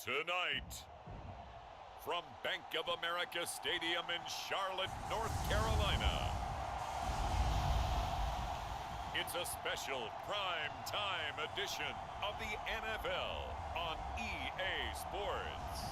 Tonight, from Bank of America Stadium in Charlotte, North Carolina, it's a special prime time edition of the NFL on EA Sports.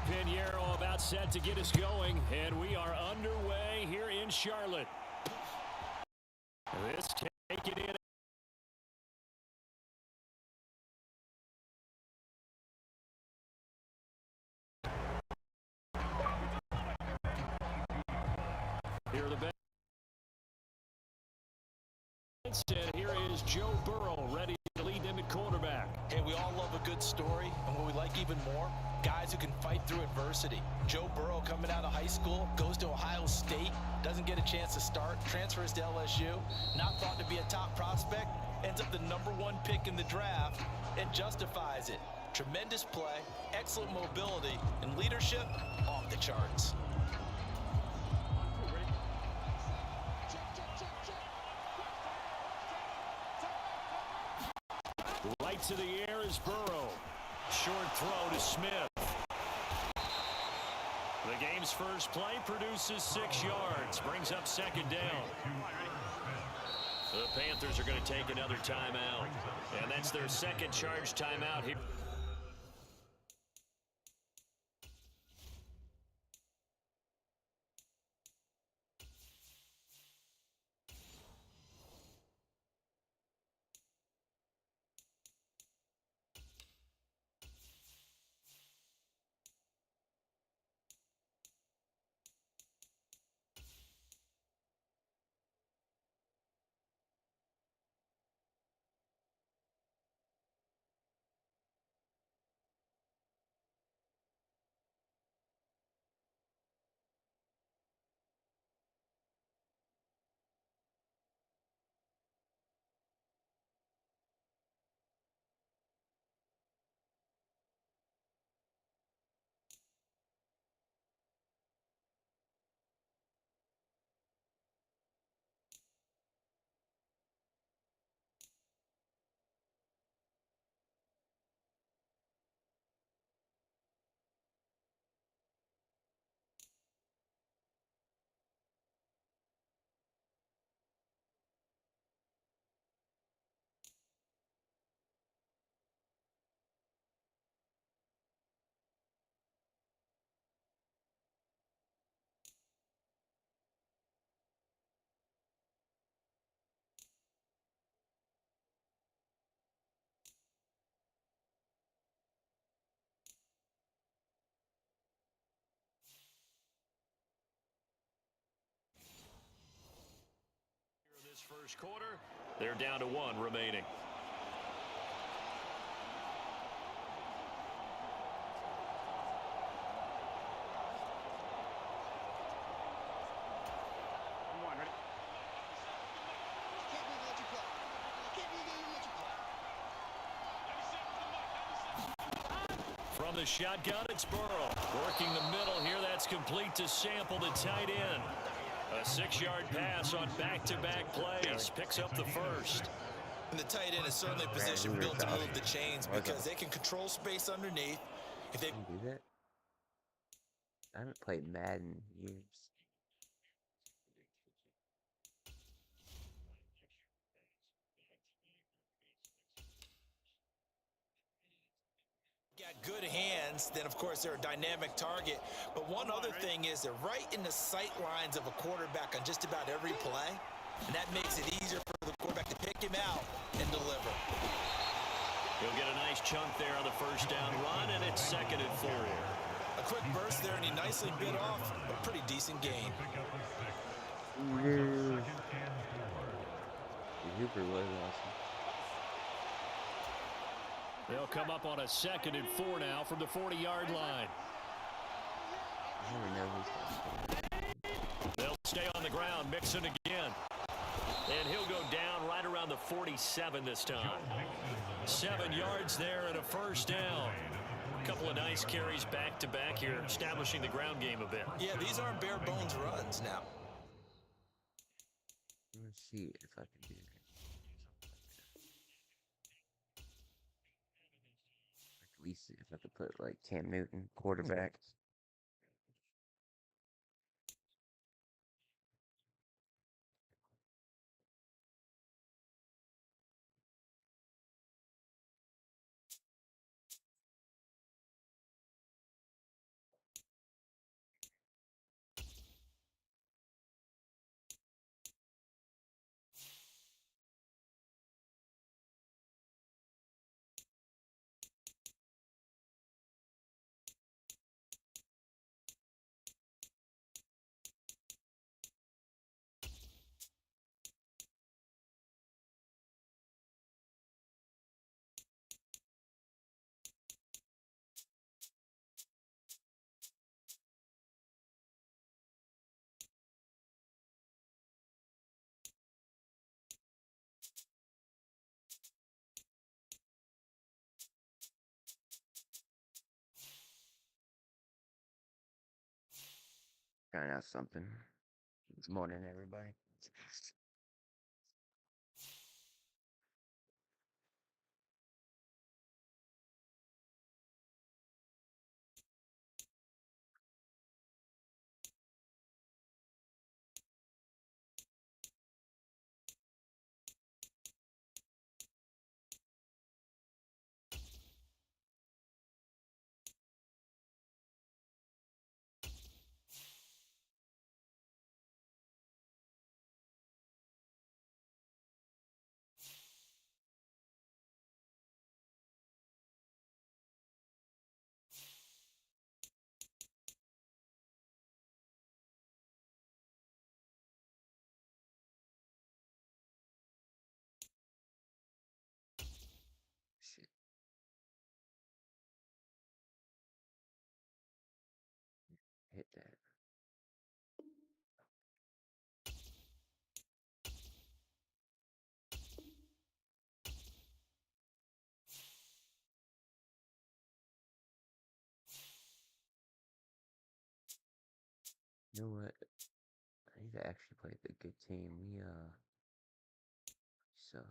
Pinheiro about set to get us going, and we are underway here in Charlotte. This take it in. Here are the best. And here is Joe Burrow ready to lead them at quarterback. Hey, we all love a good story, and what we like even more, guys who can fight through adversity. Joe Burrow coming out of high school, goes to Ohio State, doesn't get a chance to start, transfers to LSU, not thought to be a top prospect, ends up the #1 pick in the draft, and justifies it. Tremendous play, excellent mobility, and leadership off the charts. Right to the air is Burrow. Short throw to Smith. The game's first play produces 6 yards. Brings up second down. The Panthers are going to take another timeout. And that's their second charge timeout here. First quarter, they're down to 1 remaining. From the shotgun, it's Burrow. Working the middle here, that's complete to Sample, the tight end. A 6-yard pass on back-to-back plays. Picks up the first. And the tight end is certainly a position built to move the chains because they can control space underneath. If they do that, I haven't played Madden in years. good hands, then of course they're a dynamic target. But one other thing is they're right in the sight lines of a quarterback on just about every play, and that makes it easier for the quarterback to pick him out and deliver. He'll get a nice chunk there on the first down run, and it's 2nd and 4. A quick burst there, and he nicely bit off a pretty decent gain. Hooper was awesome. They'll come up on a 2nd and 4 now from the 40-yard line. I never know who's going to. They'll stay on the ground, Mixon again. And he'll go down right around the 47 this time. 7 yards there and a first down. A couple of nice carries back-to-back here, establishing the ground game a bit. Yeah, these aren't bare-bones runs now. Let's see if I can do that. At least if I could put like Cam Newton, quarterback. Trying out something. Good morning, everybody. Shit. Hit that. You know what? I need to actually play the good team. We suck.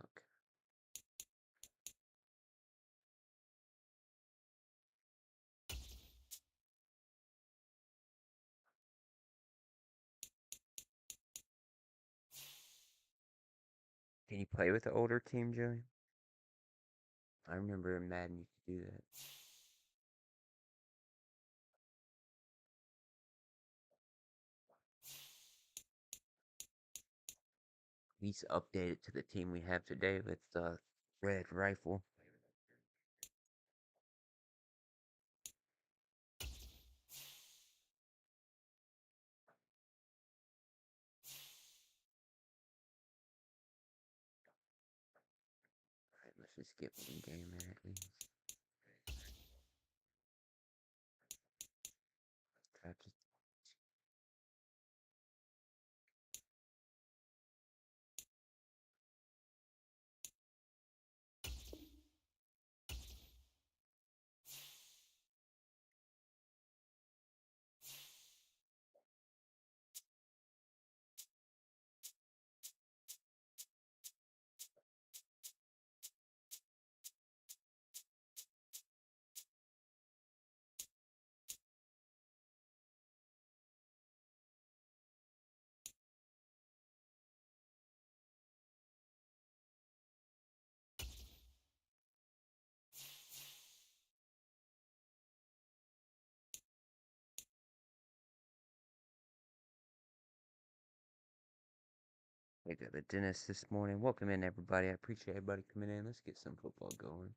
Can you play with the older team, Joey? I remember in Madden you could do that. He's updated to the team we have today with the red rifle. Alright, let's just get one game in at least. Try to. I got the dentist this morning. Welcome in, everybody. I appreciate everybody coming in. Let's get some football going.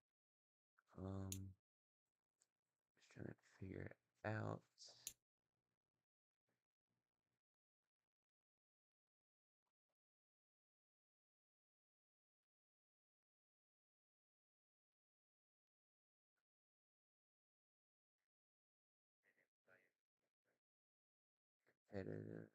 Just trying to figure it out. Editor.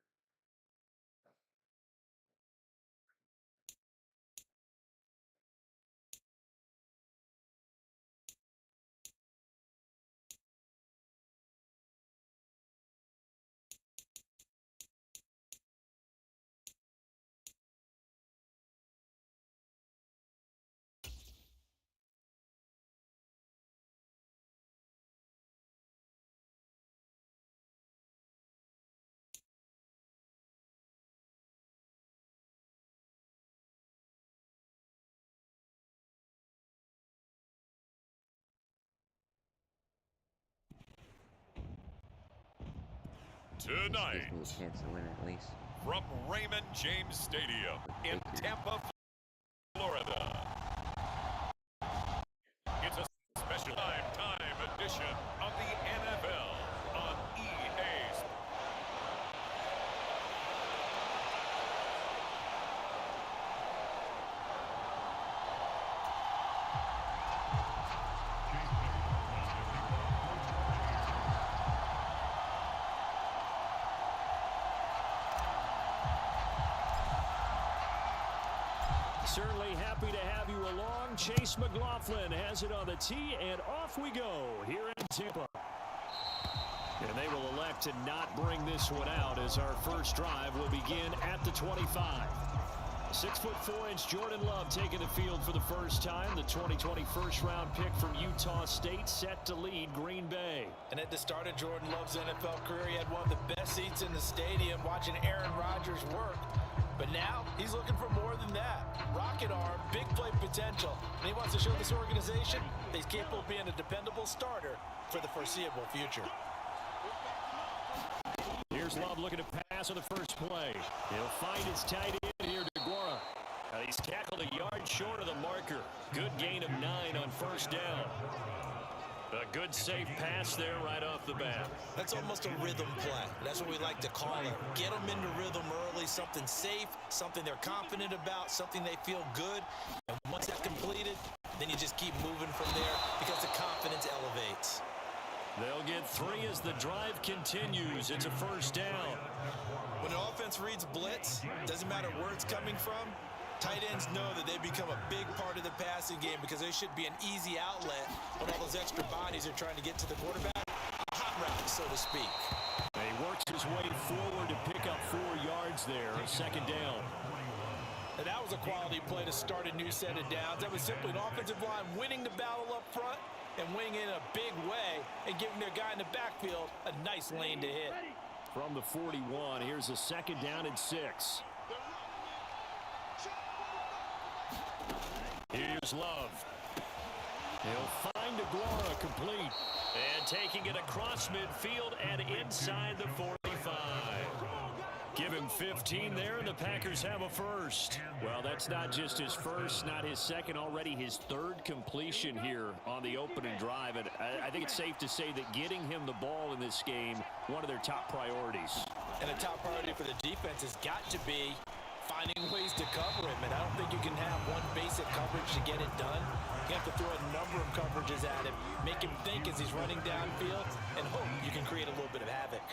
Tonight, Gives me a chance to win at least. from Raymond James Stadium in Tampa, Florida, it's a special time edition of the NFL on EA Sports. Certainly happy to have you along. Chase McLaughlin has it on the tee, and off we go here in Tampa. And they will elect to not bring this one out as our first drive will begin at the 25. 6'4" Jordan Love taking the field for the first time. The 2020 first-round pick from Utah State set to lead Green Bay. And at the start of Jordan Love's NFL career, he had one of the best seats in the stadium watching Aaron Rodgers work. But now he's looking for more than that. Rocket arm, big play potential. And he wants to show this organization that he's capable of being a dependable starter for the foreseeable future. Here's Love looking to pass on the first play. He'll find his tight end here, DeGuara. He's tackled a yard short of the marker. Good gain of 9 on first down. A good safe pass there right off the bat. That's almost a rhythm play. That's what we like to call it. Get them into rhythm early, something safe, something they're confident about, something they feel good. And once that's completed, then you just keep moving from there because the confidence elevates. They'll get 3 as the drive continues. It's a first down. When an offense reads blitz, doesn't matter where it's coming from, tight ends know that they become a big part of the passing game because they should be an easy outlet when all those extra bodies are trying to get to the quarterback. A hot route, so to speak. He works his way forward to pick up 4 yards there. Second down. And that was a quality play to start a new set of downs. That was simply an offensive line winning the battle up front and winning in a big way and giving their guy in the backfield a nice lane to hit. From the 41, here's a second down and 6. Here's Love. He'll find DeGuara complete. And taking it across midfield and inside the 45. Give him 15 there, and the Packers have a first. Well, that's not just his first, not his second, already his 3rd completion here on the opening drive. And I think it's safe to say that getting him the ball in this game, one of their top priorities. And a top priority for the defense has got to be finding ways to cover him. And I don't think you can have one basic coverage to get it done. You have to throw a number of coverages at him, make him think as he's running downfield, and hope you can create a little bit of havoc.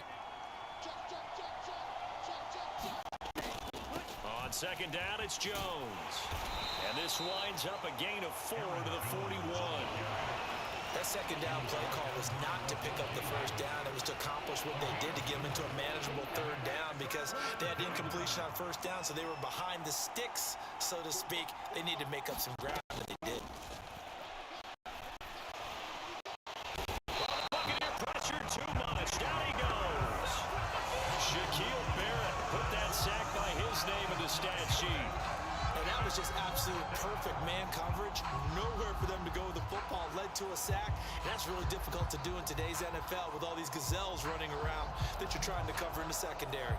On second down, it's Jones. And this winds up a gain of 4 to the 41. That second down play call was not to pick up the first down. It was to accomplish what they did to get them into a manageable 3rd down because they had incompletion on first down, so they were behind the sticks, so to speak. They needed to make up some ground, and they did. Buccaneer pressure too much. Down he goes. Shaquille Barrett put that sack by his name in the stat sheet. And that was just absolute perfect man coverage. Nowhere for them to go with the football. Led to a sack. And that's really difficult to do in today's NFL with all these gazelles running around that you're trying to cover in the secondary.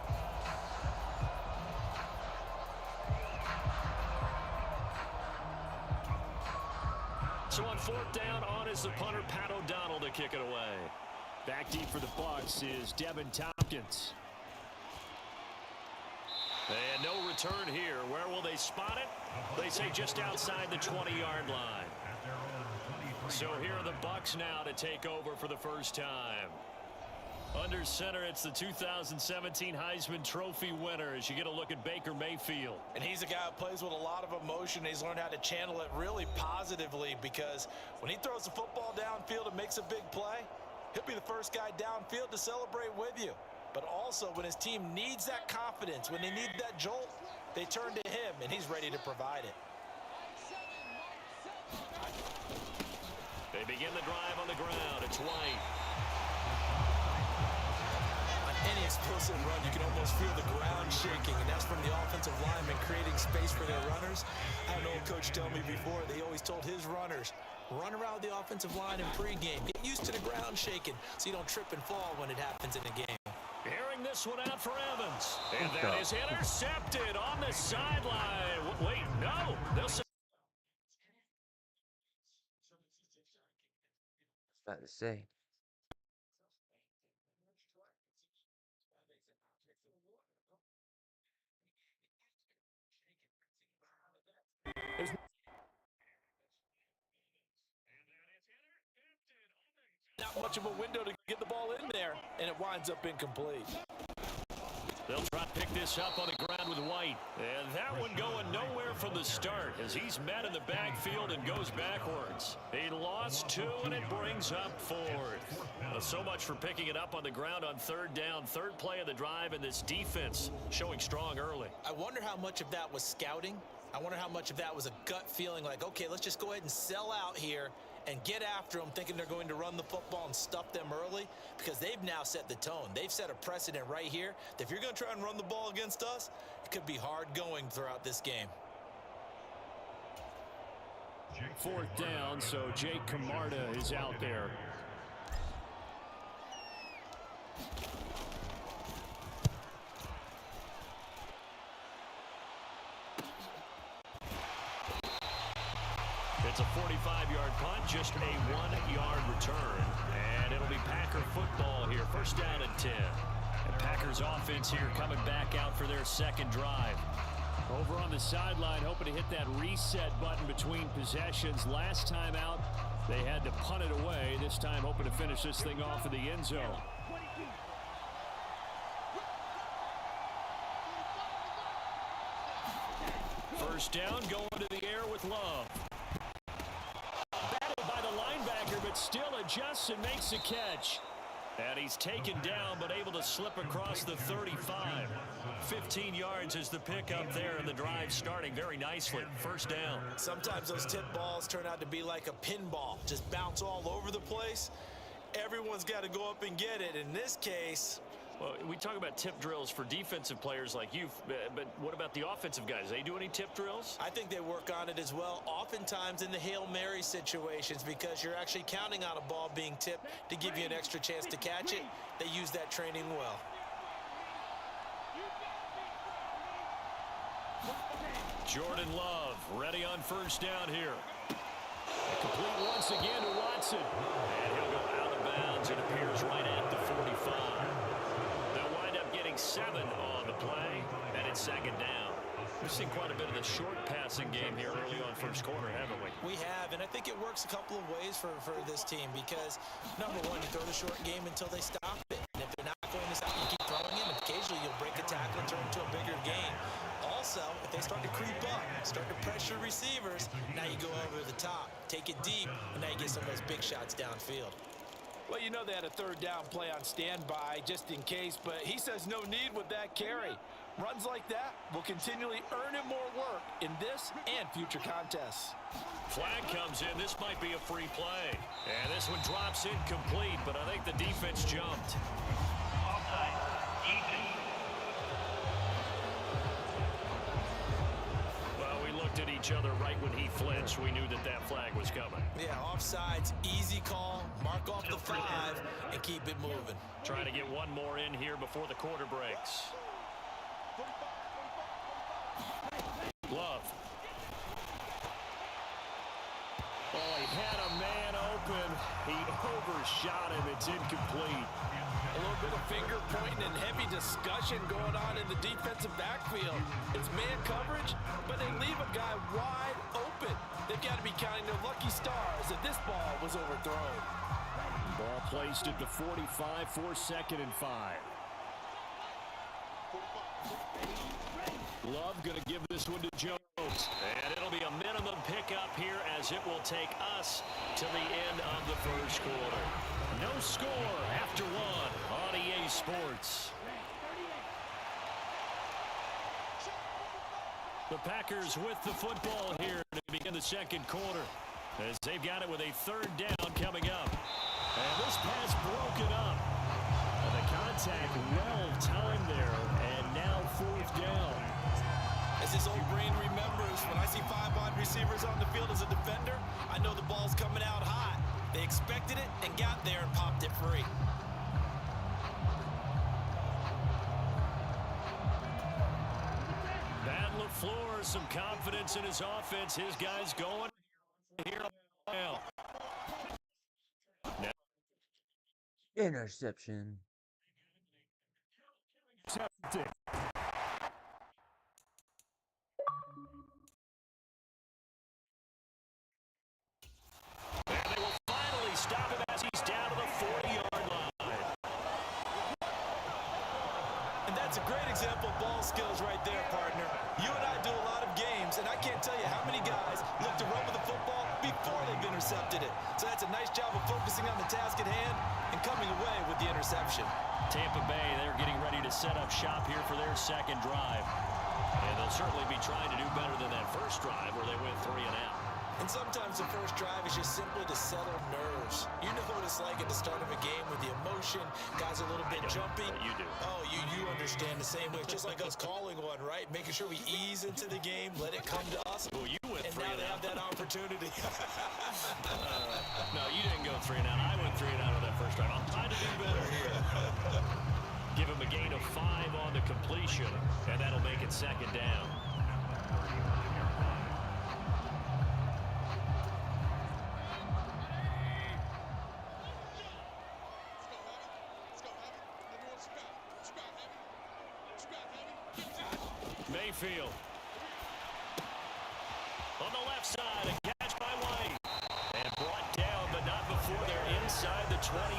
So on 4th down, on is the punter, Pat O'Donnell, to kick it away. Back deep for the Bucs is Devin Tompkins. And no return here. Where will they spot it? They say just outside the 20-yard line. So here are the Bucs now to take over for the first time. Under center, it's the 2017 Heisman Trophy winner as you get a look at Baker Mayfield. And he's a guy who plays with a lot of emotion. He's learned how to channel it really positively, because when he throws the football downfield and makes a big play, he'll be the first guy downfield to celebrate with you. But also, when his team needs that confidence, when they need that jolt, they turn to him, and he's ready to provide it. They begin the drive on the ground. It's White. On any explosive run, you can almost feel the ground shaking, and that's from the offensive linemen creating space for their runners. I had an old coach tell me before, they always told his runners, run around the offensive line in pregame. Get used to the ground shaking so you don't trip and fall when it happens in the game. Airing this one out for Evans. And that is intercepted on the sideline. Wait, no. They'll say. About to say. Not much of a window to get the ball in there, and it winds up incomplete. They'll try to pick this up on the ground with White. And that one going nowhere from the start as he's met in the backfield and goes backwards. He lost 2, and it brings up 4th. So much for picking it up on the ground on 3rd down. 3rd play of the drive, and this defense showing strong early. I wonder how much of that was scouting. I wonder how much of that was a gut feeling like, okay, let's just go ahead and sell out here and get after them, thinking they're going to run the football and stuff them early, because they've now set the tone. They've set a precedent right here that if you're going to try and run the ball against us, it could be hard going throughout this game. 4th down, so Jake Camarda is out there. It's a 45-yard punt, just a 1-yard return. And it'll be Packer football here. 1st down and 10. And Packers offense here coming back out for their 2nd drive. Over on the sideline, hoping to hit that reset button between possessions. Last time out, they had to punt it away. This time hoping to finish this thing off in the end zone. First down, going to the air with Love. Battled by the linebacker, but still adjusts and makes a catch. And he's taken down, but able to slip across the 35. 15 yards is the pickup there, and the drive starting very nicely. First down. Sometimes those tip balls turn out to be like a pinball, just bounce all over the place. Everyone's got to go up and get it. In this case, well, we talk about tip drills for defensive players like you, but what about the offensive guys? They do any tip drills? I think they work on it as well, oftentimes in the Hail Mary situations, because you're actually counting on a ball being tipped to give you an extra chance to catch it. They use that training well. Jordan Love ready on first down here. Complete once again to Watson. And he'll go out of bounds. It appears right at the 45. They'll wind up getting 7 on the play, and it's 2nd down. We've seen quite a bit of the short passing game here early on first quarter, haven't we? We have, and I think it works a couple of ways for this team, because, number one, you throw the short game until they stop it. And if they're not going to stop, you keep throwing it, and occasionally you'll break a tackle and turn it into a bigger game. Also, if they start to creep up, start to pressure receivers, now you go over the top, take it deep, and now you get some of those big shots downfield. Well, you know they had a 3rd down play on standby just in case, but he says no need with that carry. Runs like that will continually earn him more work in this and future contests. Flag comes in. This might be a free play. And this one drops incomplete, but I think the defense jumped. Well, we looked at each other right when he flinched. We knew that that flag was coming. Yeah, offsides, easy call, mark off the 5, and keep it moving. Trying to get one more in here before the quarter breaks. Love. Oh, he had a man open. He overshot him. It's incomplete. A little bit of finger pointing and heavy discussion going on in the defensive backfield. It's man coverage, but they leave a guy wide open. They've got to be counting their lucky stars that this ball was overthrown. Ball placed at the 45 for 2nd and 5. Love going to give this one to Jones. And it'll be a minimum pickup here as it will take us to the end of the first quarter. No score after one on EA Sports. The Packers with the football here to begin the second quarter as they've got it with a 3rd down coming up. And this pass broken up. And the contact well timed there, and now 4th down. As his old brain remembers, when I see 5 wide receivers on the field as a defender, I know the ball's coming out hot. They expected it and got there and popped it free. Matt LaFleur, some confidence in his offense. His guys going here now. Interception. And they will finally stop him as he's down to the 40-yard line. And that's a great example of ball skills right there, partner. You and I do a lot of games, and I can't tell you how many guys look to run with the football before they've intercepted it. So that's a nice job of focusing on the task at hand and coming away with the interception. Tampa Bay, they're getting ready to set up shop here for their second drive. And they'll certainly be trying to do better than that first drive where they went 3 and out. And sometimes the first drive is just simply to settle nerves. You know what it's like at the start of a game with the emotion. Guys are a little bit jumpy. You do. Oh, you understand the same way. It's just like us calling one, right? Making sure we ease into the game, let it come to us. Well, you went and 3 now and they out. have that opportunity. No, you didn't go 3 and out. I went 3 and out on that first drive. I'm trying to do better here. Give him a gain of 5 on the completion, and that'll make it 2nd down. Mayfield. On the left side, a catch by White. And brought down, but not before they're inside the 25.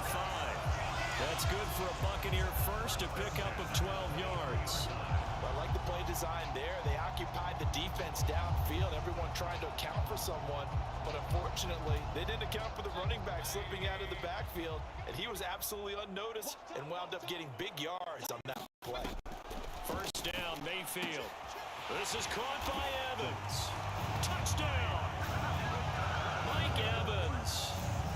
That's good for a Buccaneer first, a pickup of 12 yards. I like the play design there. They occupied the defense downfield, everyone trying to account for someone. But unfortunately, they didn't account for the running back slipping out of the backfield. And he was absolutely unnoticed and wound up getting big yards on that play. First down, Mayfield. This is caught by Evans. Touchdown! Mike Evans.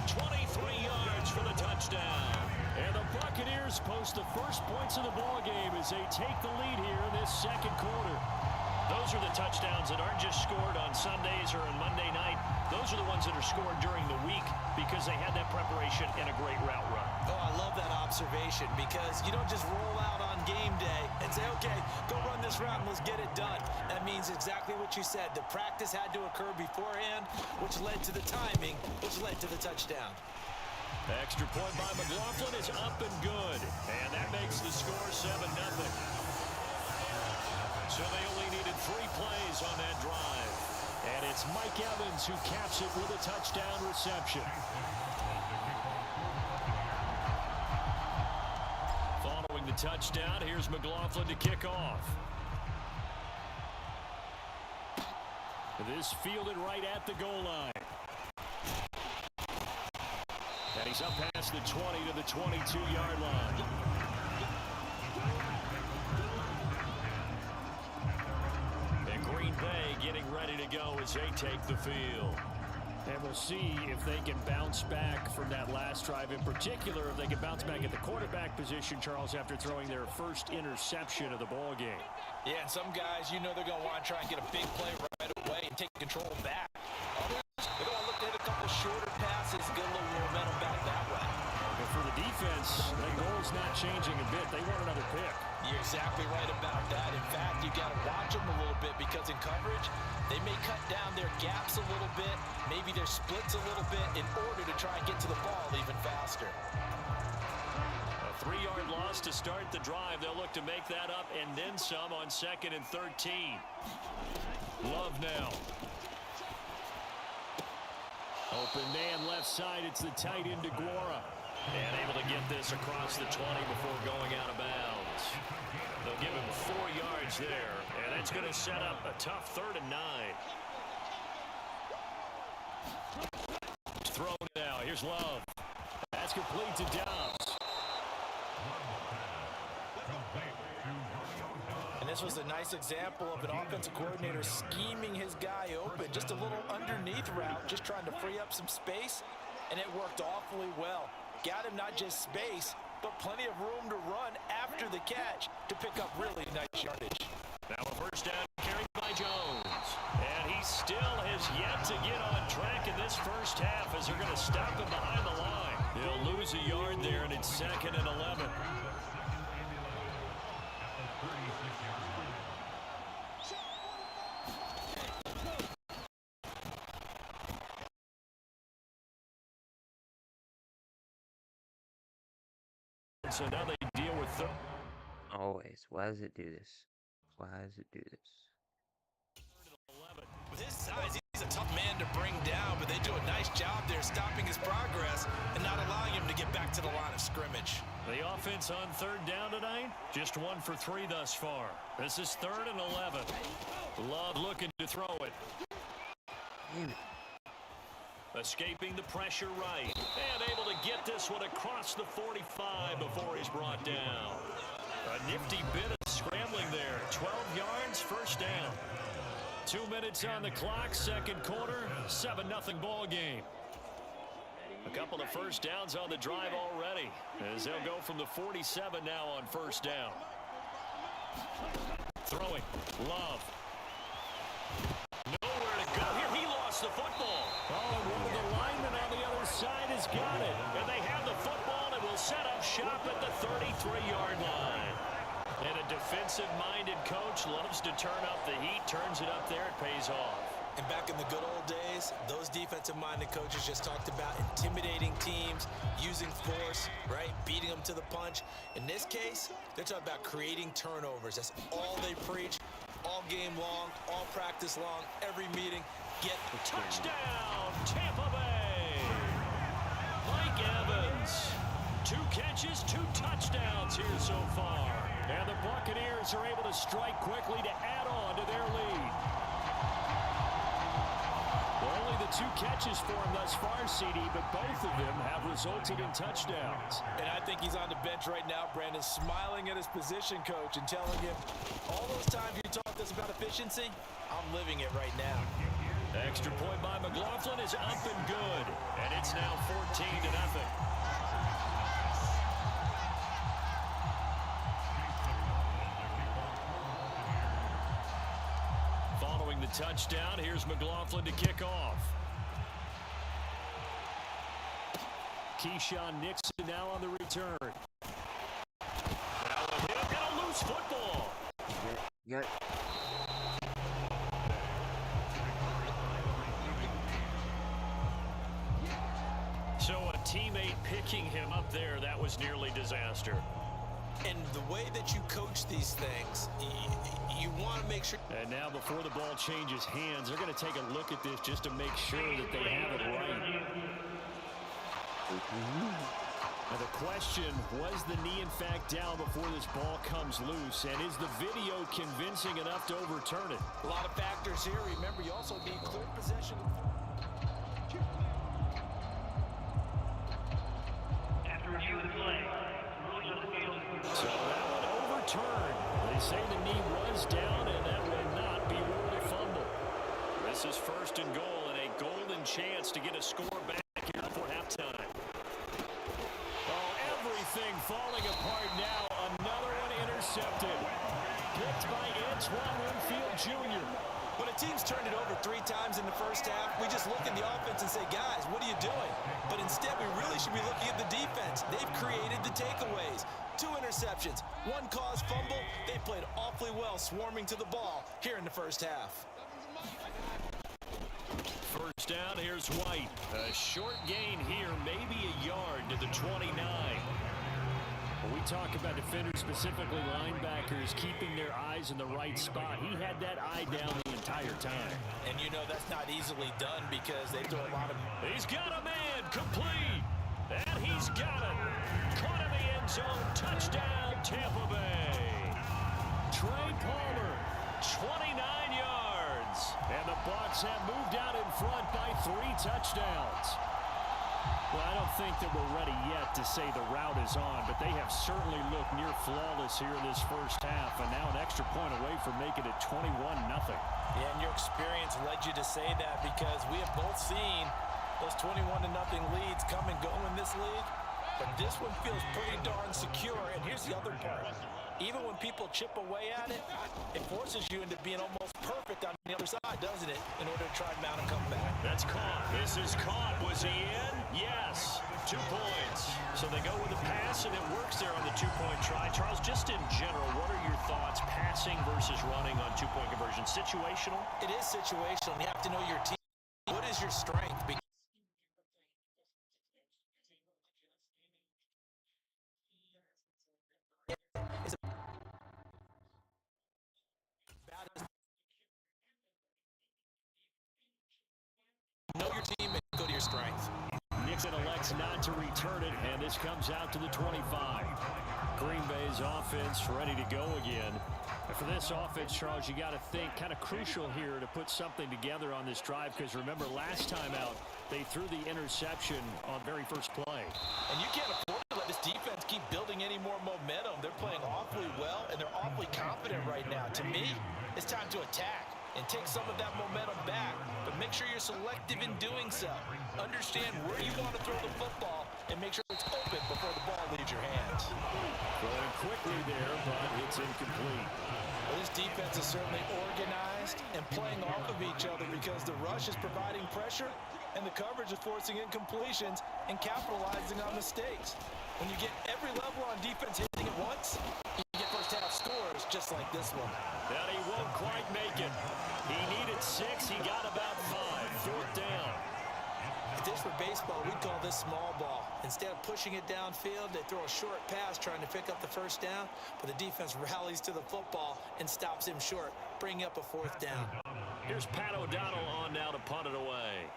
23 yards for the touchdown. And the Buccaneers post the first points of the ballgame as they take the lead here in this second quarter. Those are the touchdowns that aren't just scored on Sundays or on Monday night. Those are the ones that are scored during the week because they had that preparation and a great route run. Oh, I love that observation because you don't just roll out on game day and say, okay, go run this route and let's get it done. That means exactly what you said. The practice had to occur beforehand, which led to the timing, which led to the touchdown. Extra point by McLaughlin is up and good. And that makes the score 7-0. So they only needed 3 plays on that drive. And it's Mike Evans who caps it with a touchdown reception. Following the touchdown, here's McLaughlin to kick off. This fielded right at the goal line. And he's up past the 20 to the 22-yard line. And Green Bay getting ready to go as they take the field. And we'll see if they can bounce back from that last drive. In particular, if they can bounce back at the quarterback position, Charles, after throwing their first interception of the ball game. Yeah, and some guys, you know they're going to want to try and get a big play right away and take control back. Others, they're going to look to hit a couple shorter passes, get a little momentum back that way. But for the defense, the goal's not changing a bit. They want another pick. You're exactly right about that. In fact, you got to watch them a little bit because in coverage, they may cut down their gaps a little bit, maybe their splits a little bit in order to try and get to the ball even faster. A 3-yard loss to start the drive. They'll look to make that up and then some on 2nd and 13. Love now. Open man left side. It's the tight end, DeGuara. And able to get this across the 20 before going out of bounds. They'll give him 4 yards there, and that's going to set up a tough 3rd and 9. Thrown now. Here's Love. That's complete to Dobbs. And this was a nice example of an offensive coordinator scheming his guy open. Just a little underneath route, just trying to free up some space, and it worked awfully well. Got him not just space, but plenty of room to run after the catch to pick up really nice yardage. Now a first down carried by Jones. And he still has yet to get on track in this first half as they're going to stop him behind the line. He'll lose a yard there, and it's 2nd and 11. So now they deal with the... Always. Why does it do this? Why does it do this? With his size, he's a tough man to bring down, but they do a nice job there stopping his progress and not allowing him to get back to the line of scrimmage. The offense on 3rd down tonight, just 1 for 3 thus far. This is 3rd and 11. Love looking to throw it. Damn it. Escaping the pressure right. And able to get this one across the 45 before he's brought down. A nifty bit of scrambling there. 12 yards, first down. 2 minutes on the clock, 2nd quarter, 7-0 ball game. A couple of first downs on the drive already, as they'll go from the 47 now on first down. Throwing, Love. Nowhere to go here. He lost the football. Oh, and one of the linemen on the other side has got it. And they have the football and will set up shop at the 33-yard line. And a defensive-minded coach loves to turn up the heat, turns it up there, it pays off. And back in the good old days, those defensive-minded coaches just talked about intimidating teams, using force, right, beating them to the punch. In this case, they're talking about creating turnovers. That's all they preach, all game long, all practice long, every meeting. Get touchdown, Tampa Bay. Mike Evans. 2 catches, 2 touchdowns here so far. And the Buccaneers are able to strike quickly to add on to their lead. Well, only the 2 catches for him thus far, CD, but both of them have resulted in touchdowns. And I think he's on the bench right now, Brandon, smiling at his position coach and telling him, all those times you talked us about efficiency, I'm living it right now. Extra point by McLaughlin is up and good. And it's now 14-0. Following the touchdown, here's McLaughlin to kick off. Keyshawn Nixon now on the return. Now with him, and a loose football. Got So a teammate picking him up there, that was nearly disaster. And the way that you coach these things, you want to make sure. And now before the ball changes hands, they're going to take a look at this just to make sure that they have it right. Now the question, was the knee in fact down before this ball comes loose? And is the video convincing enough to overturn it? A lot of factors here. Remember, you also need clear possession. So that one overturned. They say the knee was down, and that will not be ruled a fumble. This is 1st and goal, and a golden chance to get a score back here before halftime. Oh, everything falling apart now. Another one intercepted. Picked by Antoine Winfield Jr. When a team's turned it over 3 times in the first half, we just look at the offense and say, guys, what are you doing? But instead, we really should be looking at the defense. They've created the takeaways. 2 interceptions, 1 caused fumble. They played awfully well swarming to the ball here in the first half. First down, here's White. A short gain here, maybe a yard to the 29. When we talk about defenders, specifically linebackers, keeping their eyes in the right spot, he had that eye down the entire time. And you know that's not easily done because they throw a lot of... He's got a man, complete. And he's got it. Caught in the end zone. Touchdown, Tampa Bay. Trey Palmer, 29 yards. And the Bucs have moved out in front by 3 touchdowns. Well, I don't think that we're ready yet to say the route is on, but they have certainly looked near flawless here in this first half, and now an extra point away from making it 21-0. Yeah, and your experience led you to say that because we have both seen those 21-0 leads come and go in this league, but this one feels pretty darn secure, and here's the other part. Even when people chip away at it, it forces you into being almost perfect on the other side, doesn't it, in order to try and mount a comeback. That's caught. This is caught. Was he in? Yes. 2 points. So they go with the pass, and it works there on the 2-point try. Charles, just in general, what are your thoughts passing versus running on 2-point conversion? Situational? It is situational. You have to know your team. What is your strength? Know your team and go to your strength. Nixon elects not to return it, and this comes out to the 25. Green Bay's offense ready to go again. And for this offense, Charles, you got to think kind of crucial here to put something together on this drive, because remember last time out they threw the interception on very first play. And you can't afford to let this defense keep building any more momentum. They're playing awfully well, and they're awfully confident right now. To me, it's time to attack and take some of that momentum back, but make sure you're selective in doing so. Understand where you want to throw the football and make sure it's open before the ball leaves your hands. Throwing quickly there, but it's incomplete. Well, this defense is certainly organized and playing off of each other because the rush is providing pressure and the coverage is forcing incompletions and capitalizing on mistakes. When you get every level on defense hitting at once, you get first half scores just like this one. And he won't quite make it. He needed 6. He got about 5. 4th down. If this were baseball, we'd call this small ball. Instead of pushing it downfield, they throw a short pass trying to pick up the first down, but the defense rallies to the football and stops him short, bringing up a 4th down. Here's Pat O'Donnell on now to punt it away.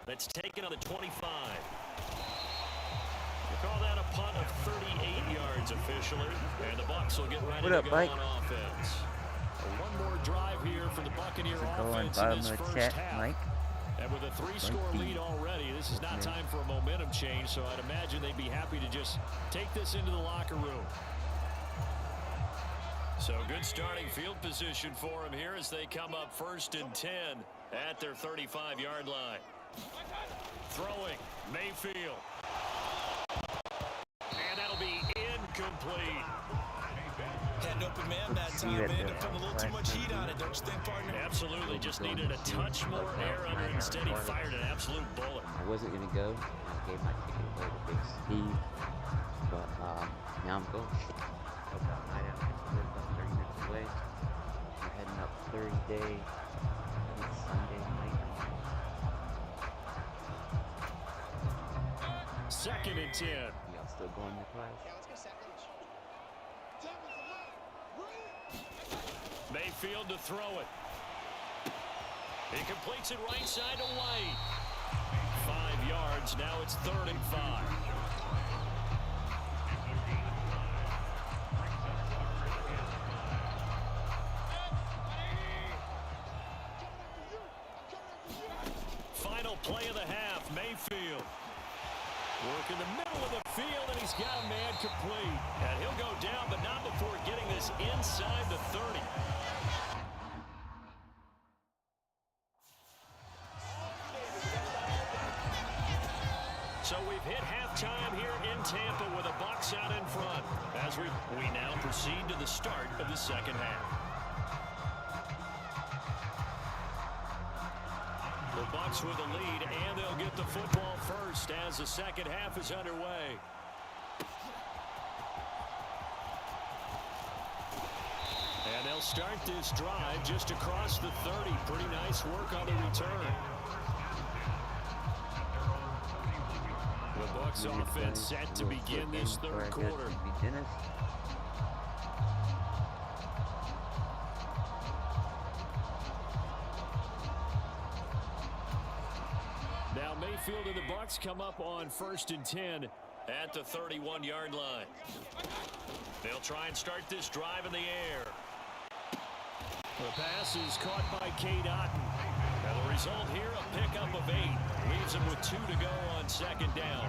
That's taken on the 25. We'll call that a punt of 38 yards officially, and the Bucs will get ready to go on offense. One more drive here for the Buccaneer offense in this first half. Mike. And with a 3-score lead already, this is not time for a momentum change, so I'd imagine they'd be happy to just take this into the locker room. So good starting field position for them here as they come up 1st and 10 at their 35-yard line. Throwing, Mayfield. And that'll be incomplete. Had an open man that time. They ended up putting a little too much heat on it, don't you think, partner? Absolutely. Just needed a touch more air under it. Instead, he fired an absolute bullet. I wasn't going to go. I gave my ticket away to Big Steve. But now I'm going. I live about 30 minutes away. I'm heading up 30-day Sunday night. 2nd and 10. Y'all still going to class? Mayfield to throw it. He completes it right side to White. 5 yards. Now it's 3rd and 5. Final play of the half. Mayfield. Work in the middle of the field, and he's got a man complete. And he'll go down, but not before getting this inside the 30. So we've hit halftime here in Tampa with the Bucs out in front as we now proceed to the start of the second half. The Bucs with the lead, and they'll get the football first as the second half is underway. And they'll start this drive just across the 30. Pretty nice work on the return. The Bucs offense set to begin this third quarter. Now Mayfield and the Bucs come up on 1st and 10 at the 31-yard line. They'll try and start this drive in the air. The pass is caught by Cade Otton. Now the result here, a pickup of 8. Leaves him with 2 to go on 2nd down.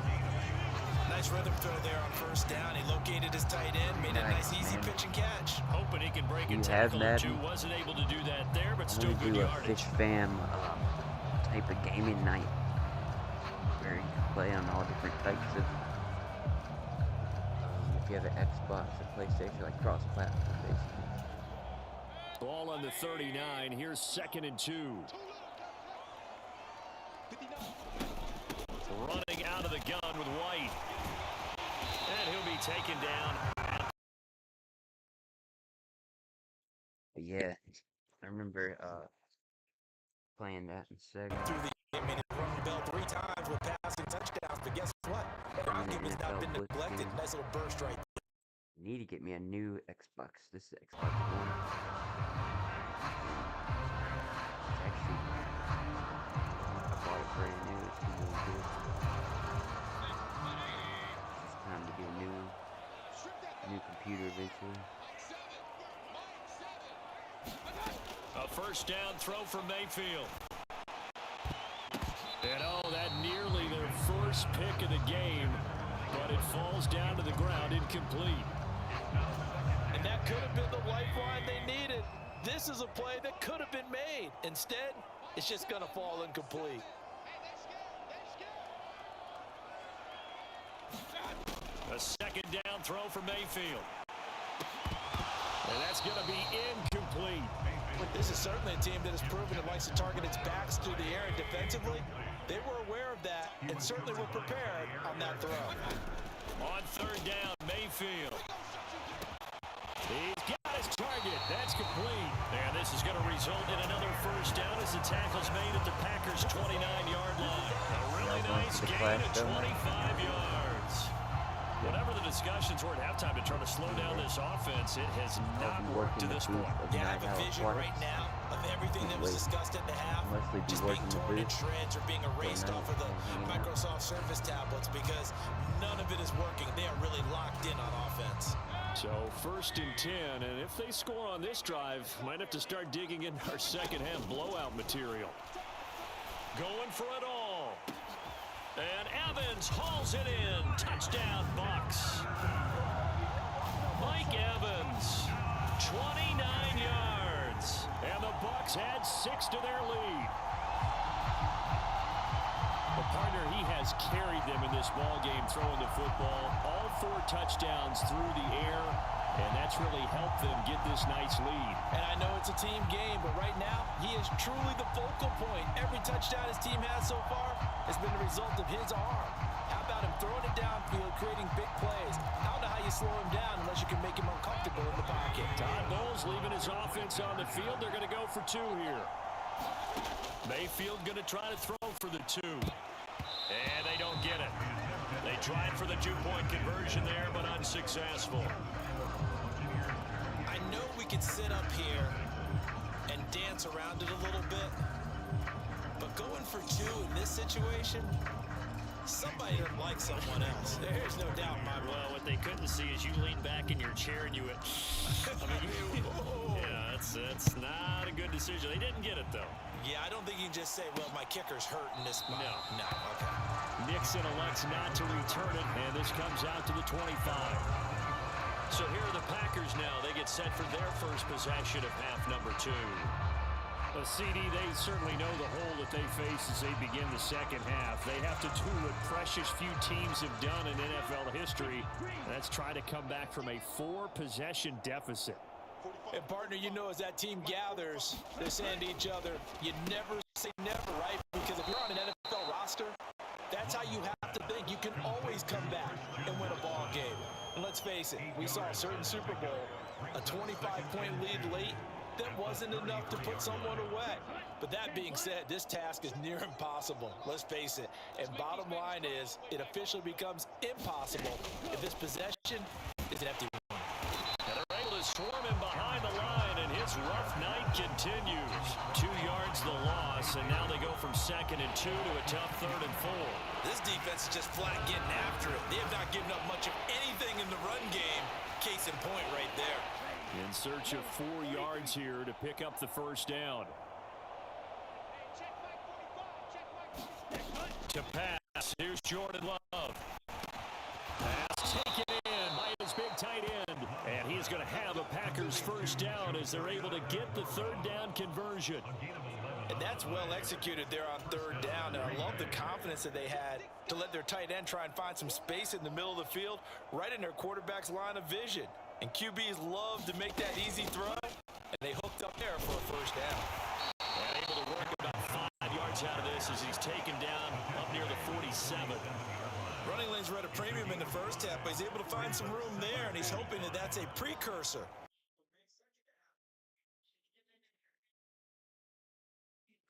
Nice rhythm throw there on 1st down. He located his tight end, made a nice easy pitch and catch. Hoping he can break a tackle or two. Wasn't able to do that there, but still good yardage. I'm going to do a Fish Fam type of gaming night where you can play on all different types of, if you have an Xbox or PlayStation, like cross-platform basically. Ball on the 39. Here's 2nd and 2. Running out of the gun with White. And he'll be taken down. Yeah, I remember playing that in Sega. Through the game, and he rung the bell 3 times with passing touchdowns. But guess what? Ground game has not been neglected. Nice little burst right there. Need to get me a new Xbox. This is Xbox One. It's actually, I bought it brand new. It's really good. It's time to get a new computer eventually. A 1st down throw from Mayfield. And that nearly their first pick of the game, but it falls down to the ground incomplete. And that could have been the lifeline they needed. This is a play that could have been made. Instead, it's just going to fall incomplete. A 2nd down throw for Mayfield. And that's going to be incomplete. This is certainly a team that has proven it likes to target its backs through the air, and defensively, they were aware of that and certainly were prepared on that throw. On 3rd down, Mayfield. He's got his target. That's complete. And this is going to result in another 1st down as the tackle's made at the Packers' 29-yard line. A really nice gain of 25 yards. Whatever the discussions were at halftime to try to slow down this offense, it has not worked to this point. Yeah, I have a vision right now of everything that was discussed at the half just being torn in shreds or being erased off of the Microsoft Surface tablets because none of it is working. They are really locked in on offense. So 1st and 10, and if they score on this drive, might have to start digging in our second-half blowout material. Going for it all. And Evans hauls it in. Touchdown, Bucs. Mike Evans, 29 yards. And the Bucs add 6 to their lead. The partner, he has carried them in this ball game, throwing the football. All 4 touchdowns through the air, and that's really helped them get this nice lead. And I know it's a team game, but right now, he is truly the focal point. Every touchdown his team has so far has been the result of his arm. How about him throwing it downfield, creating big plays? I don't know how you slow him down unless you can make him uncomfortable in the pocket. Todd Bowles leaving his offense on the field. They're going to go for 2 here. Mayfield going to try to throw for the 2. And they don't get it. They tried for the 2-point conversion there, but unsuccessful. I know we could sit up here and dance around it a little bit, but going for 2 in this situation, somebody doesn't like someone else. There's no doubt in my mind. Well, what they couldn't see is you lean back in your chair and you went, yeah, that's not a good decision. They didn't get it, though. Yeah, I don't think you can just say, well, my kicker's hurt in this spot. No, okay. Nixon elects not to return it, and this comes out to the 25. So here are the Packers now. They get set for their first possession of half number 2. Well, CD, they certainly know the hole that they face as they begin the second half. They have to do what precious few teams have done in NFL history. That's try to come back from a 4-possession deficit. And, partner, you know, as that team gathers, they're saying to each other, you never say never, right? Because if you're on an NFL roster, that's how you have to think. You can always come back and win a ball game. And let's face it, we saw a certain Super Bowl, a 25-point lead late. That wasn't enough to put someone away. But that being said, this task is near impossible. Let's face it. And bottom line is, it officially becomes impossible if this possession is an empty one. And they're able to swarm him behind the line, and this rough night continues. 2 yards the loss, and now they go from 2nd and 2 to a tough 3rd and 4. This defense is just flat getting after it. They have not given up much of anything in the run game. Case in point right there. In search of 4 yards here to pick up the first down. To pass, here's Jordan Love. Pass taken in by his big tight end. And he's going to have a Packers first down as they're able to get the 3rd down conversion. And that's well executed there on 3rd down. And I love the confidence that they had to let their tight end try and find some space in the middle of the field, right in their quarterback's line of vision. And QBs love to make that easy throw, and they hooked up there for a first down. And able to work about 5 yards out of this as he's taken down up near the 47. Running lanes were at a premium in the first half, but he's able to find some room there, and he's hoping that that's a precursor.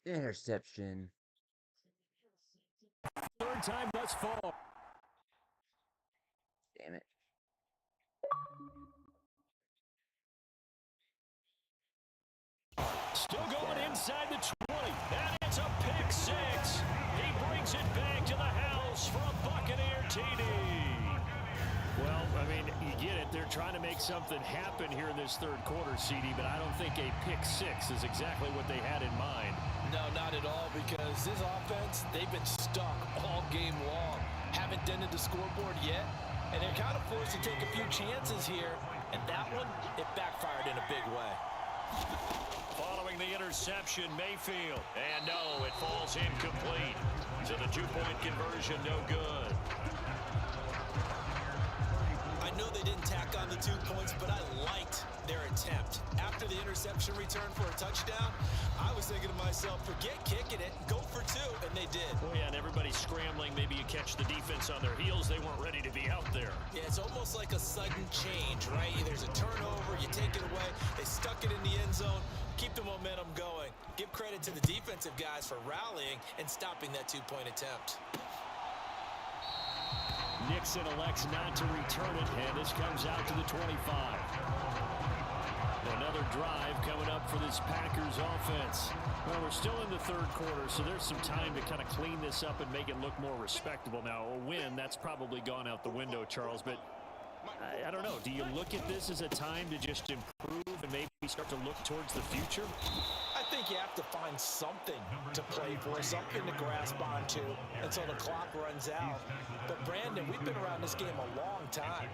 Interception. 3rd time thus far. Damn it. Still going inside the 20. And it's a pick 6. He brings it back to the house for a Buccaneer TD. Well, I mean, you get it. They're trying to make something happen here in this 3rd quarter, CD, but I don't think a pick 6 is exactly what they had in mind. No, not at all, because this offense, they've been stuck all game long. Haven't dented the scoreboard yet, and they're kind of forced to take a few chances here, and that one, it backfired in a big way. Following the interception, Mayfield. And no, it falls incomplete. So the 2-point conversion, no good. I know they didn't tack on the 2 points, but I liked their attempt. After the interception return for a touchdown, I was thinking to myself, forget kicking it, go for 2, and they did. Oh, yeah, and everybody's scrambling. Maybe you catch the defense on their heels. They weren't ready to be out there. Yeah, it's almost like a sudden change, right? There's a turnover, you take it away, they stuck it in the end zone. Keep the momentum going. Give credit to the defensive guys for rallying and stopping that 2-point attempt. Nixon elects not to return it, and this comes out to the 25. Another drive coming up for this Packers offense. Well, we're still in the 3rd quarter, so there's some time to kind of clean this up and make it look more respectable. Now, a win, that's probably gone out the window, Charles, but I don't know. Do you look at this as a time to just improve and maybe start to look towards the future? I think you have to find something to play for, something to grasp onto until the clock runs out. But, Brandon, we've been around this game a long time.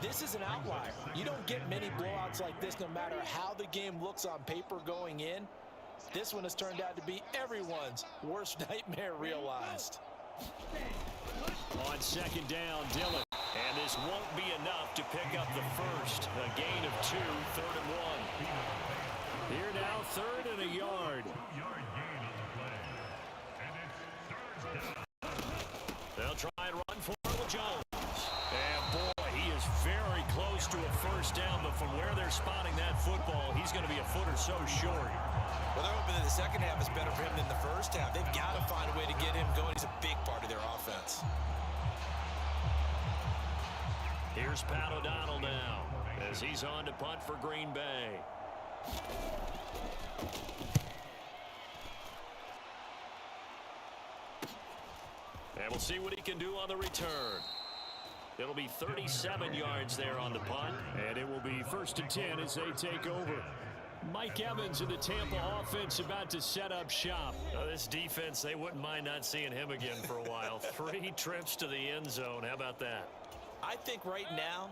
This is an outlier. You don't get many blowouts like this no matter how the game looks on paper going in. This one has turned out to be everyone's worst nightmare realized. On 2nd down, Dillon. And this won't be enough to pick up the first. A gain of 2, 3rd and 1. Here now, 3rd and a yard. They'll try and run for it with Jones. And boy, he is very close to a first down, but from where they're spotting that football, he's going to be a foot or so short. Well, they're hoping that the second half is better for him than the first half. They've got to find a way to get him going. He's a big part of their offense. Here's Pat O'Donnell now as he's on to punt for Green Bay. And we'll see what he can do on the return. It'll be 37 yards there on the punt, and it will be 1st and 10 as they take over. Mike Evans in the Tampa offense about to set up shop. This defense, they wouldn't mind not seeing him again for a while. 3 trips to the end zone. How about that? I think right now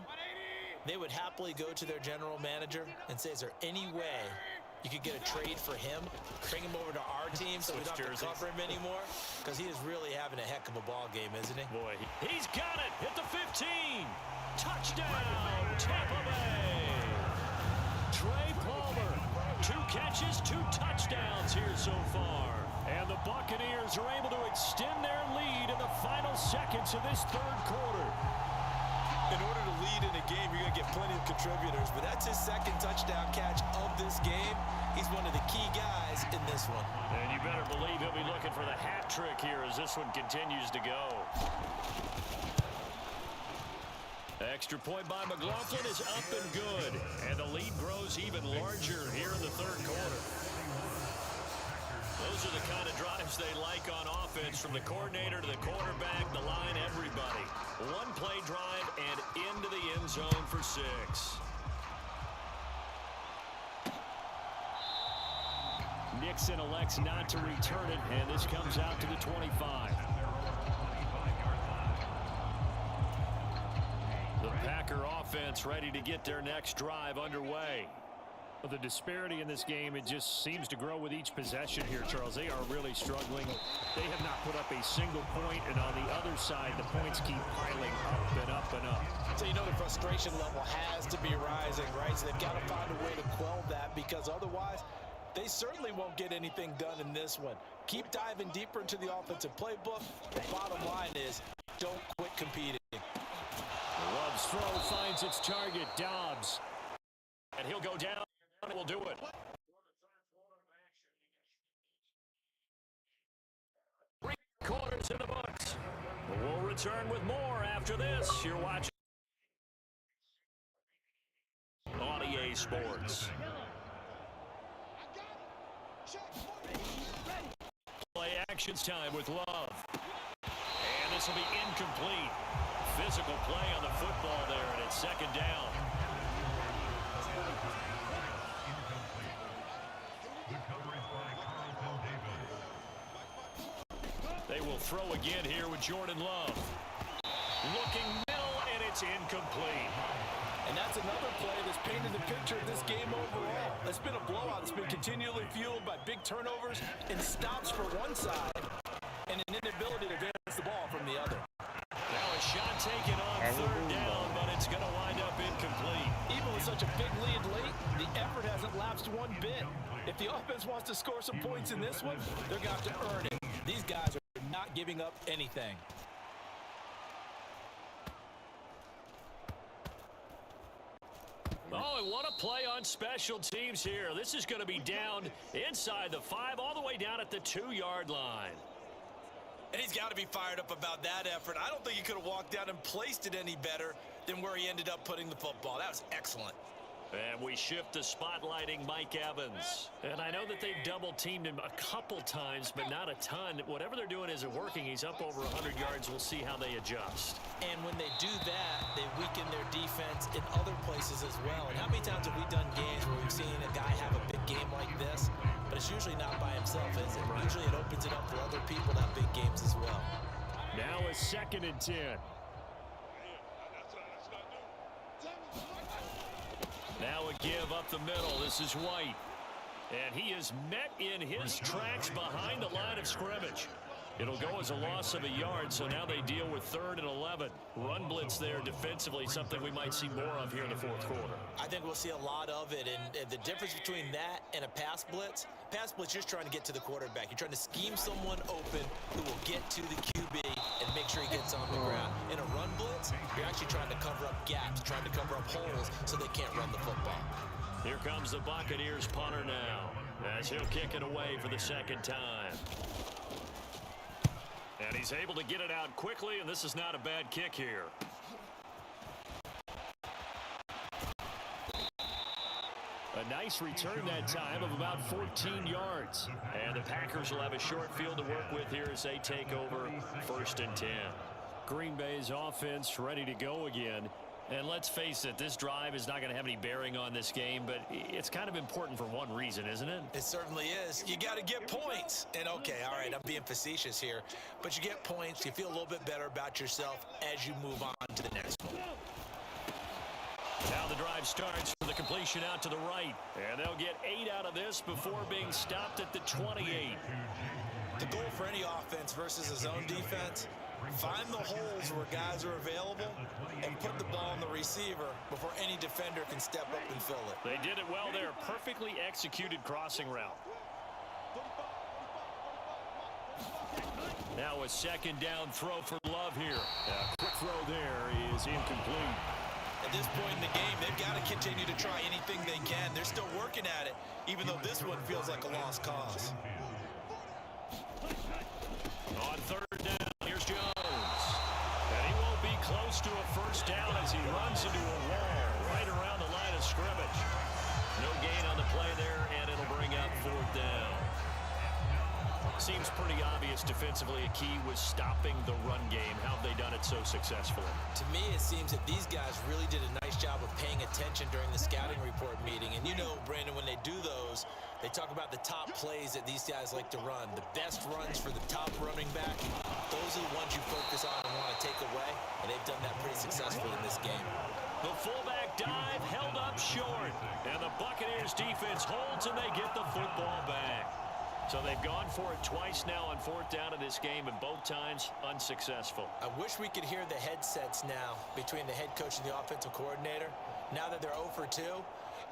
they would happily go to their general manager and say, is there any way you could get a trade for him, bring him over to our team so we don't have to cover him anymore? Because he is really having a heck of a ball game, isn't he? Boy, he's got it at the 15. Touchdown, Tampa Bay. Trey Palmer, 2 catches, 2 touchdowns here so far. And the Buccaneers are able to extend their lead in the final seconds of this 3rd quarter. In order to lead in a game, you're going to get plenty of contributors, but that's his 2nd touchdown catch of this game. He's one of the key guys in this one. And you better believe he'll be looking for the hat trick here as this one continues to go. Extra point by McLaughlin is up and good. And the lead grows even larger here in the third quarter. Those are the kind of drives they like on offense, from the coordinator to the quarterback, the line, everybody. One play drive and into the end zone for 6. Nixon elects not to return it, and this comes out to the 25. The Packer offense ready to get their next drive underway. The disparity in this game, it just seems to grow with each possession here, Charles. They are really struggling. They have not put up a single point, and on the other side, the points keep piling up and up and up. So you know the frustration level has to be rising, right? So they've got to find a way to quell that, because otherwise they certainly won't get anything done in this one. Keep diving deeper into the offensive playbook. The bottom line is, don't quit competing. Love's throw finds its target, Dobbs. And he'll go down. Will do it. 3 quarters in the books. We'll return with more after this. You're watching on EA Sports. Play actions time with Love. And this will be incomplete. Physical play on the football there, and it's second down. They will throw again here with Jordan Love. Looking middle, and it's incomplete. And that's another play that's painted the picture of this game overall. It's been a blowout. It's been continually fueled by big turnovers and stops for one side and an inability to advance the ball from the other. Now a shot taken on third down, but it's going to wind up incomplete. Even with such a big lead late, the effort hasn't lapsed one bit. If the offense wants to score some points in this one, they're going to have to earn it. These guys are not giving up anything. Oh, and what a play on special teams here. This is going to be down inside the 5, all the way down at the 2-yard line. And he's got to be fired up about that effort. I don't think he could have walked down and placed it any better than where he ended up putting the football. That was excellent. And we shift to spotlighting Mike Evans. And I know that they've double-teamed him a couple times, but not a ton. Whatever they're doing isn't working. He's up over 100 yards. We'll see how they adjust. And when they do that, they weaken their defense in other places as well. And how many times have we done games where we've seen a guy have a big game like this? But it's usually not by himself, is it? Right. Usually it opens it up for other people to have big games as well. Now a 2nd and 10. Now a give up the middle. This is White. And he is met in his tracks behind the line of scrimmage. It'll go as a loss of a yard, so now they deal with 3rd and 11. Run blitz there defensively, something we might see more of here in the 4th quarter. I think we'll see a lot of it, and the difference between that and a pass blitz, you're just trying to get to the quarterback. You're trying to scheme someone open who will get to the QB and make sure he gets on the ground. In a run blitz, you're actually trying to cover up gaps, trying to cover up holes so they can't run the football. Here comes the Buccaneers punter now, as he'll kick it away for the 2nd time. And he's able to get it out quickly, and this is not a bad kick here. A nice return that time of about 14 yards. And the Packers will have a short field to work with here as they take over 1st and 10. Green Bay's offense ready to go again. And let's face it, this drive is not going to have any bearing on this game, but it's kind of important for one reason, isn't it? It certainly is. You got to get points. And okay, all right, I'm being facetious here, but you get points, you feel a little bit better about yourself as you move on to the next one. Now the drive starts for the completion out to the right, and they'll get 8 out of this before being stopped at the 28. The goal for any offense versus a zone defense, find the holes where guys are available and put the ball on the receiver before any defender can step up and fill it. They did it well there. Perfectly executed crossing route. Now a 2nd down throw for Love here. A quick throw there is incomplete. At this point in the game, they've got to continue to try anything they can. They're still working at it, even though this one feels like a lost cause. On 3rd down, here's Jones. And he won't be close close to a first down as he runs into a wall right around the line of scrimmage. No gain on the play there, and it'll bring up 4th down. Seems pretty obvious defensively a key was stopping the run game. How have they done it so successfully? To me, it seems that these guys really did a nice job of paying attention during the scouting report meeting. And you know, Brandon, when they do those, they talk about the top plays that these guys like to run. The best runs for the top running back, those are the ones you focus on and want to take away. And they've done that pretty successfully in this game. The fullback dive held up short. And the Buccaneers defense holds and they get the football back. So they've gone for it twice now on 4th down in this game, and both times unsuccessful. I wish we could hear the headsets now between the head coach and the offensive coordinator. Now that they're 0 for 2,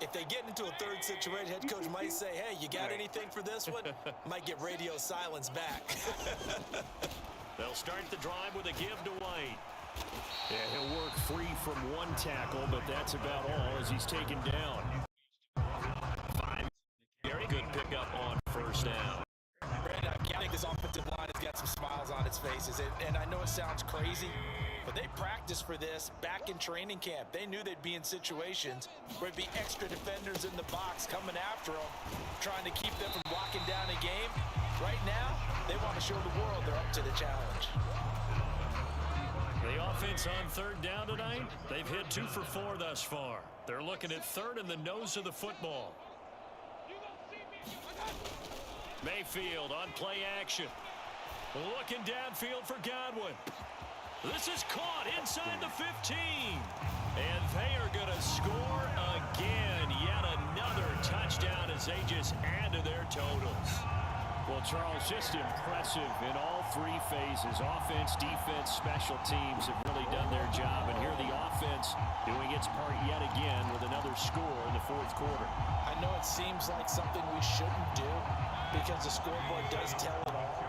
if they get into a third situation, head coach might say, hey, you got anything for this one? Might get radio silence back. They'll start the drive with a give to White. Yeah, he'll work free from one tackle, but that's about all as he's taken down. 5. Very good pickup on first down. Brandon, I think this offensive line has got some smiles on its faces, and I know it sounds crazy, but they practiced for this back in training camp. They knew they'd be in situations where it'd be extra defenders in the box coming after them, trying to keep them from locking down a game. Right now, they want to show the world they're up to the challenge. The offense on 3rd down tonight, they've hit 2 for 4 thus far. They're looking at 3rd in the nose of the football. Mayfield on play action. Looking downfield for Godwin. This is caught inside the 15. And they are going to score again. Yet another touchdown as they just add to their totals. Well, Charles, just impressive in all 3 phases. Offense, defense, special teams have really done their job. And here the offense doing its part yet again with another score in the 4th quarter. I know it seems like something we shouldn't do because the scoreboard does tell it all.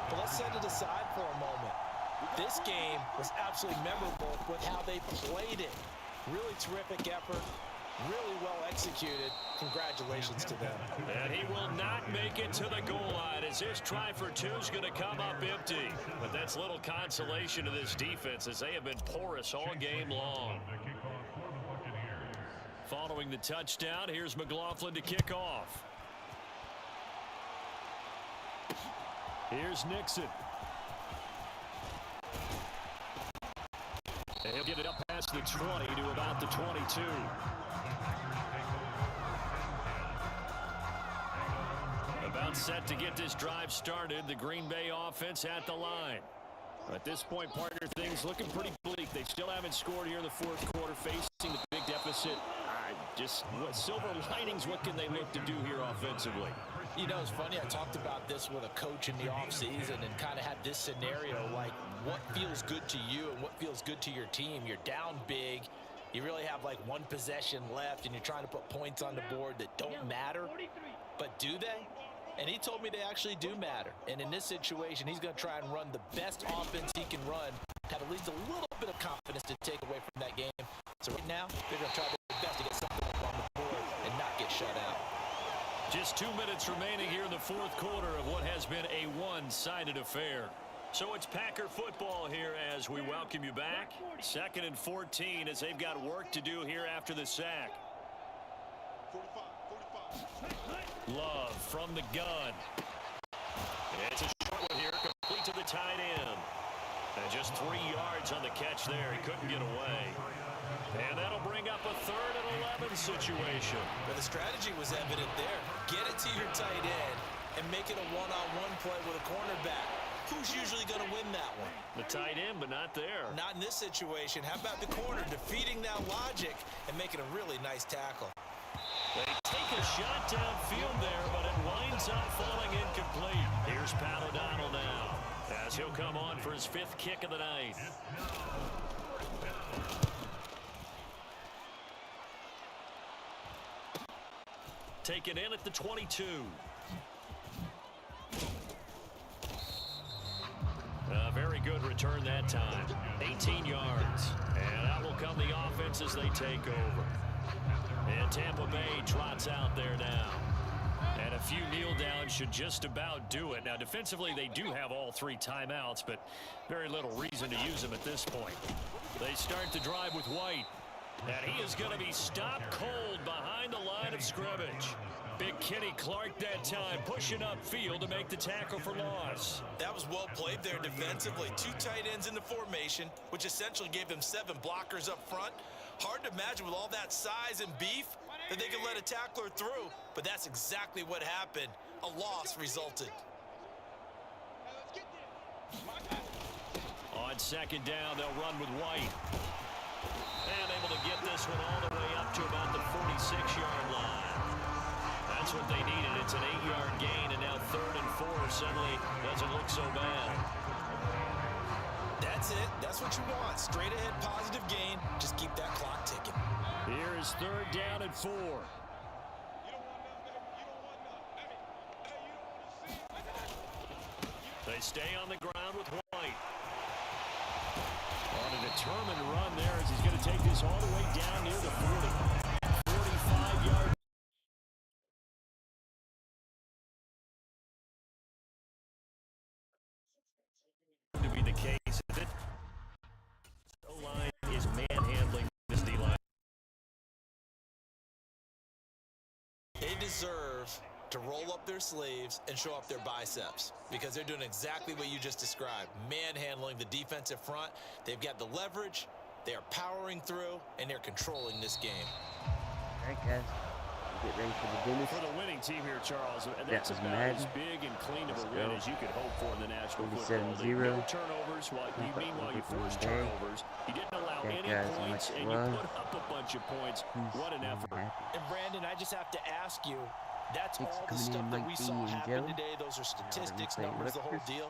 But let's set it aside for a moment. This game was absolutely memorable with how they played it. Really terrific effort. Really well executed. Congratulations to them. And he will not make it to the goal line as his try for 2 is going to come up empty. But that's little consolation to this defense as they have been porous all game long. Following the touchdown, here's McLaughlin to kick off. Here's Nixon. And he'll get it up past the 20 to about the 22. About set to get this drive started. The Green Bay offense at the line. At this point, partner, things looking pretty bleak. They still haven't scored here in the 4th quarter, facing the big deficit. Just what silver linings, what can they look to do here offensively? You know, it's funny, I talked about this with a coach in the offseason and kind of had this scenario, like what feels good to you and what feels good to your team. You're down big. You really have like 1 possession left, and you're trying to put points on the board that don't matter. But do they? And he told me they actually do matter. And in this situation, he's going to try and run the best offense he can run, have at least a little bit of confidence to take away from that game. So right now, they're going to try their best to get something up on the board and not get shut out. Just 2 minutes remaining here in the 4th quarter of what has been a one-sided affair. So it's Packer football here as we welcome you back. 2nd and 14 as they've got work to do here after the sack. Love from the gun. It's a short one here, complete to the tight end. And just 3 yards on the catch there. He couldn't get away. And that'll bring up a 3rd and 11 situation. Well, the strategy was evident there. Get it to your tight end and make it a one-on-one play with a cornerback. Who's usually going to win that one? The tight end, but not there. Not in this situation. How about the corner defeating that logic and making a really nice tackle? They take a shot downfield there, but it winds up falling incomplete. Here's Pat O'Donnell now as he'll come on for his 5th kick of the night. Taken in at the 22. A very good return that time. 18 yards. And out will come the offense as they take over. And Tampa Bay trots out there now. And a few kneel downs should just about do it. Now, defensively, they do have all 3 timeouts, but very little reason to use them at this point. They start the drive with White. And he is going to be stopped cold behind the line of scrimmage. Big Kenny Clark that time, pushing upfield to make the tackle for loss. That was well played there defensively. 2 tight ends in the formation, which essentially gave them 7 blockers up front. Hard to imagine with all that size and beef that they could let a tackler through, but that's exactly what happened. A loss resulted. On second down, they'll run with White. And able to get this one all the way up to about the 46-yard line. That's what they needed. It's an 8-yard gain, and now 3rd and 4 suddenly doesn't look so bad. That's it. That's what you want. Straight ahead positive gain. Just keep that clock ticking. Here is 3rd down and 4. They stay on the ground with White. On a determined run there as he's going to take this all the way down near the 40. 45-yard. To be the case. This line is manhandling this D-line. They deserve to roll up their sleeves and show up their biceps because they're doing exactly what you just described, manhandling the defensive front. They've got the leverage, they are powering through, and they're controlling this game. All right, guys. Get ready for the dentist. For the winning team here, Charles, That that's was about Madden. as big and clean of a Let's win go. as you could hope for in the National Football 47-0. League. No turnovers. Meanwhile, you forced turnovers. You didn't allow Okay, any guys, points, much and you love. put up a bunch of points. What an effort. And Brandon, I just have to ask you, that's Thanks all for the coming in, stuff that Mike we B saw and happen Joe. today. Those are statistics, play numbers, the whole Rutgers. deal.